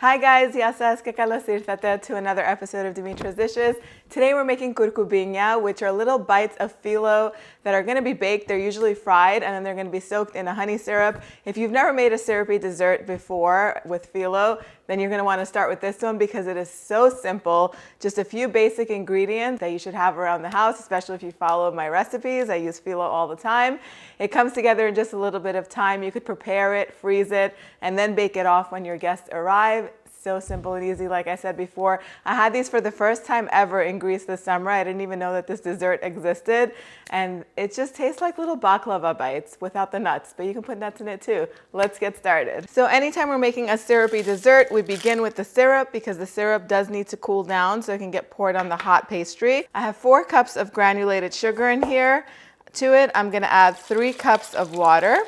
Hi guys, yasas que kalos irtate to another episode of Dimitra's Dishes. Today we're making kourkoubinia, which are little bites of phyllo that are going to be baked. They're usually fried and then they're going to be soaked in a honey syrup. If you've never made a syrupy dessert before with phyllo, then you're going to want to start with this one because it is so simple. Just a few basic ingredients that you should have around the house, especially if you follow my recipes. I use phyllo all the time. It comes together in just a little bit of time. You could prepare it, freeze it, and then bake it off when your guests arrive. So simple and easy, like I said before. I had these for the first time ever in Greece this summer. I didn't even know that this dessert existed. And it just tastes like little baklava bites without the nuts, but you can put nuts in it too. Let's get started. So anytime we're making a syrupy dessert, we begin with the syrup because the syrup does need to cool down so it can get poured on the hot pastry. I have 4 cups of granulated sugar in here. To it, I'm gonna add 3 cups of water,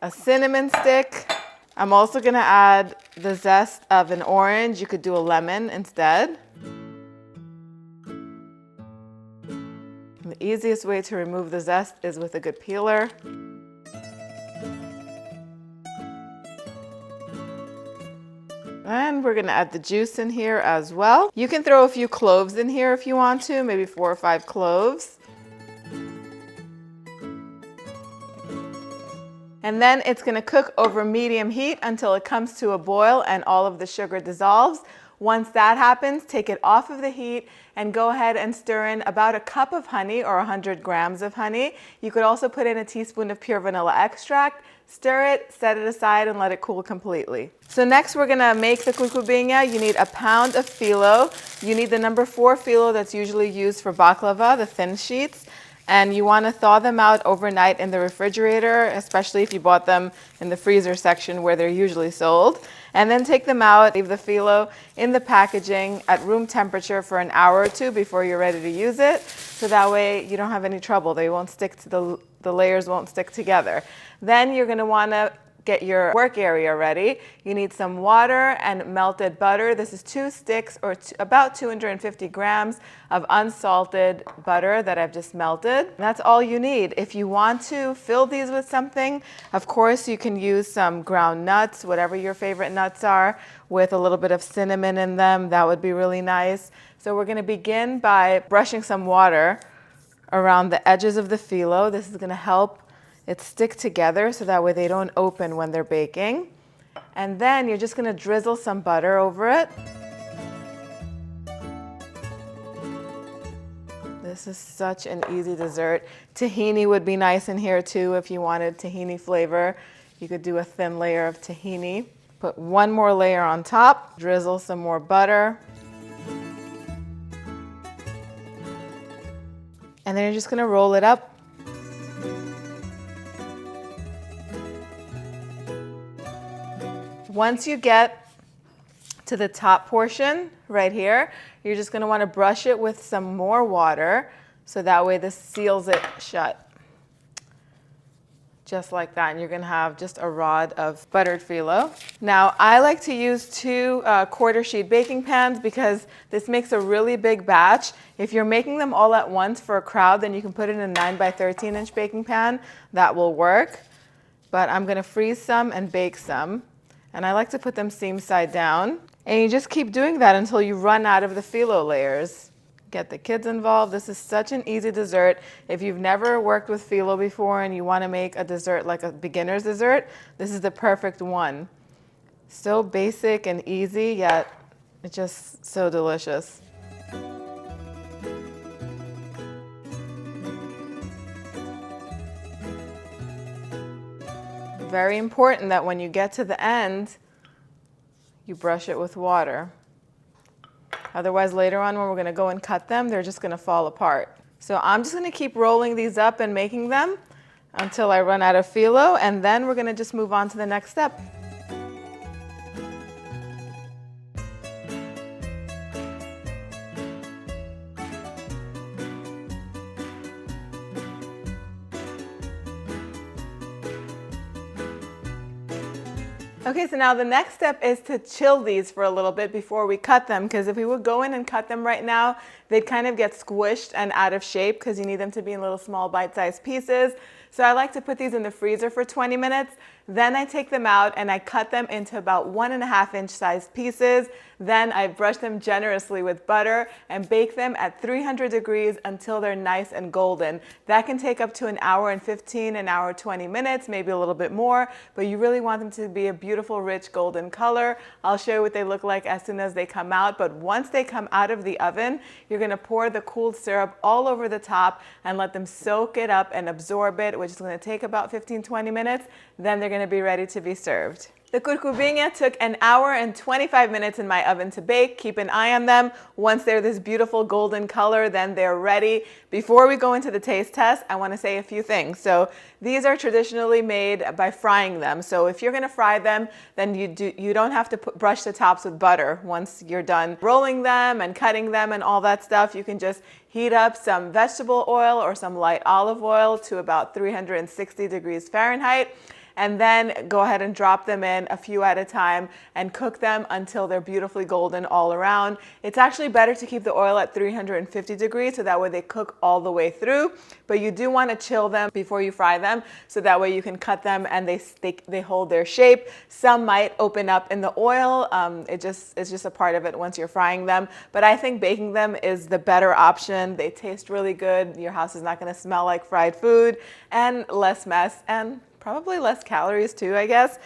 a cinnamon stick. I'm also gonna add the zest of an orange. You could do a lemon instead. The easiest way to remove the zest is with a good peeler. And we're gonna add the juice in here as well. You can throw a few cloves in here if you want to, maybe 4 or 5 cloves. And then it's gonna cook over medium heat until it comes to a boil and all of the sugar dissolves. Once that happens, take it off of the heat and go ahead and stir in about a cup of honey or 100 grams of honey. You could also put in a teaspoon of pure vanilla extract, stir it, set it aside, and let it cool completely. So next we're gonna make the kourkoubinia. You need a pound of phyllo. You need the number 4 phyllo that's usually used for baklava, the thin sheets. And you want to thaw them out overnight in the refrigerator, especially if you bought them in the freezer section where they're usually sold. And then take them out, leave the phyllo in the packaging at room temperature for an hour or 2 before you're ready to use it. So that way you don't have any trouble. They won't stick to the layers won't stick together. Then you're going to want to get your work area ready. You need some water and melted butter. This is 2 sticks or about 250 grams of unsalted butter that I've just melted. And that's all you need. If you want to fill these with something, of course you can use some ground nuts, whatever your favorite nuts are, with a little bit of cinnamon in them. That would be really nice. So we're going to begin by brushing some water around the edges of the phyllo. This is going to help it stick together so that way they don't open when they're baking. And then you're just going to drizzle some butter over it. This is such an easy dessert. Tahini would be nice in here too if you wanted tahini flavor. You could do a thin layer of tahini. Put 1 more layer on top. Drizzle some more butter. And then you're just going to roll it up. Once you get to the top portion right here, you're just going to want to brush it with some more water so that way this seals it shut. Just like that. And you're going to have just a rod of buttered phyllo. Now, I like to use 2 quarter sheet baking pans because this makes a really big batch. If you're making them all at once for a crowd, then you can put it in a 9 by 13 inch baking pan. That will work. But I'm going to freeze some and bake some. And I like to put them seam side down. And you just keep doing that until you run out of the phyllo layers. Get the kids involved. This is such an easy dessert. If you've never worked with phyllo before and you want to make a dessert like a beginner's dessert, this is the perfect one. So basic and easy, yet it's just so delicious. Very important that when you get to the end, you brush it with water. Otherwise, later on when we're going to go and cut them, they're just going to fall apart. So I'm just going to keep rolling these up and making them until I run out of phyllo, and then we're going to just move on to the next step. Okay, so now the next step is to chill these for a little bit before we cut them, because if we would go in and cut them right now, they'd kind of get squished and out of shape because you need them to be in little small bite-sized pieces. So I like to put these in the freezer for 20 minutes. Then I take them out and I cut them into about 1.5-inch sized pieces. Then I brush them generously with butter and bake them at 300 degrees until they're nice and golden. That can take up to an hour and 15, an hour 20 minutes, maybe a little bit more, but you really want them to be a beautiful, rich golden color. I'll show you what they look like as soon as they come out, but once they come out of the oven, you're gonna pour the cooled syrup all over the top and let them soak it up and absorb it, which is gonna take about 15-20 minutes. Then they're gonna be ready to be served. The Kourkoubinia took an hour and 25 minutes in my oven to bake. Keep an eye on them. Once they're this beautiful golden color, then they're ready. Before we go into the taste test, I want to say a few things. So these are traditionally made by frying them. So if you're going to fry them, then you don't have to brush the tops with butter. Once you're done rolling them and cutting them and all that stuff, you can just heat up some vegetable oil or some light olive oil to about 360 degrees Fahrenheit. And then go ahead and drop them in a few at a time and cook them until they're beautifully golden all around. It's actually better to keep the oil at 350 degrees so that way they cook all the way through, but you do want to chill them before you fry them so that way you can cut them and they hold their shape. Some might open up in the oil. It's just a part of it once you're frying them, but I think baking them is the better option. They taste really good. Your house is not going to smell like fried food, and less mess, and probably less calories too, I guess.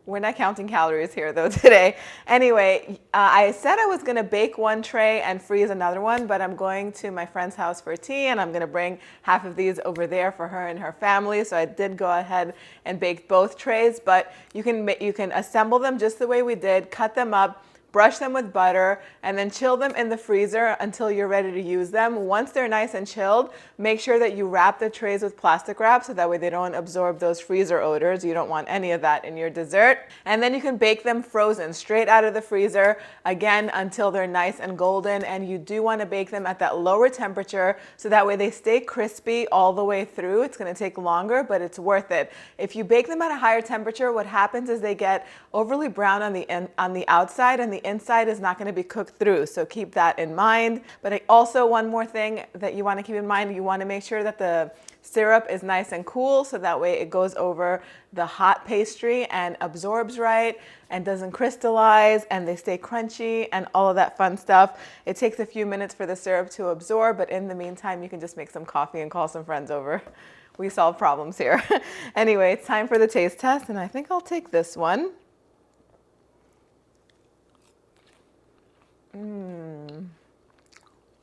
We're not counting calories here though today. Anyway, I said I was gonna bake one tray and freeze another one, but I'm going to my friend's house for tea and I'm gonna bring half of these over there for her and her family. So I did go ahead and bake both trays, but you can assemble them just the way we did, cut them up, brush them with butter, and then chill them in the freezer until you're ready to use them. Once they're nice and chilled, make sure that you wrap the trays with plastic wrap so that way they don't absorb those freezer odors. You don't want any of that in your dessert. And then you can bake them frozen straight out of the freezer, again, until they're nice and golden. And you do want to bake them at that lower temperature so that way they stay crispy all the way through. It's going to take longer, but it's worth it. If you bake them at a higher temperature, what happens is they get overly brown on the outside, and the inside is not going to be cooked through, so keep that in mind. But also, one more thing that you want to keep in mind, you want to make sure that the syrup is nice and cool so that way it goes over the hot pastry and absorbs right and doesn't crystallize and they stay crunchy and all of that fun stuff. It takes a few minutes for the syrup to absorb, but in the meantime you can just make some coffee and call some friends over. We solve problems here. Anyway, it's time for the taste test, and I think I'll take this one.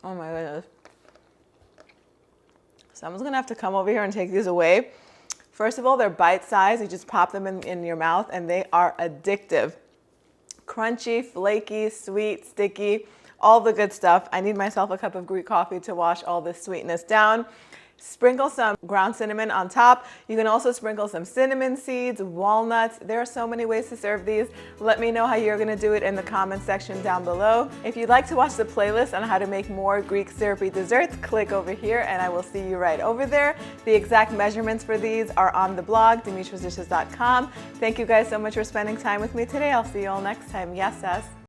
Oh my goodness. Someone's gonna have to come over here and take these away. First of all, they're bite-sized. You just pop them in your mouth and they are addictive. Crunchy, flaky, sweet, sticky, all the good stuff. I need myself a cup of Greek coffee to wash all this sweetness down. Sprinkle some ground cinnamon on top. You can also sprinkle some cinnamon seeds, walnuts. There are so many ways to serve these. Let me know how you're gonna do it in the comment section down below. If you'd like to watch the playlist on how to make more Greek syrupy desserts, click over here and I will see you right over there. The exact measurements for these are on the blog, dimitrasdishes.com. Thank you guys so much for spending time with me today. I'll see you all next time. Yes, sis.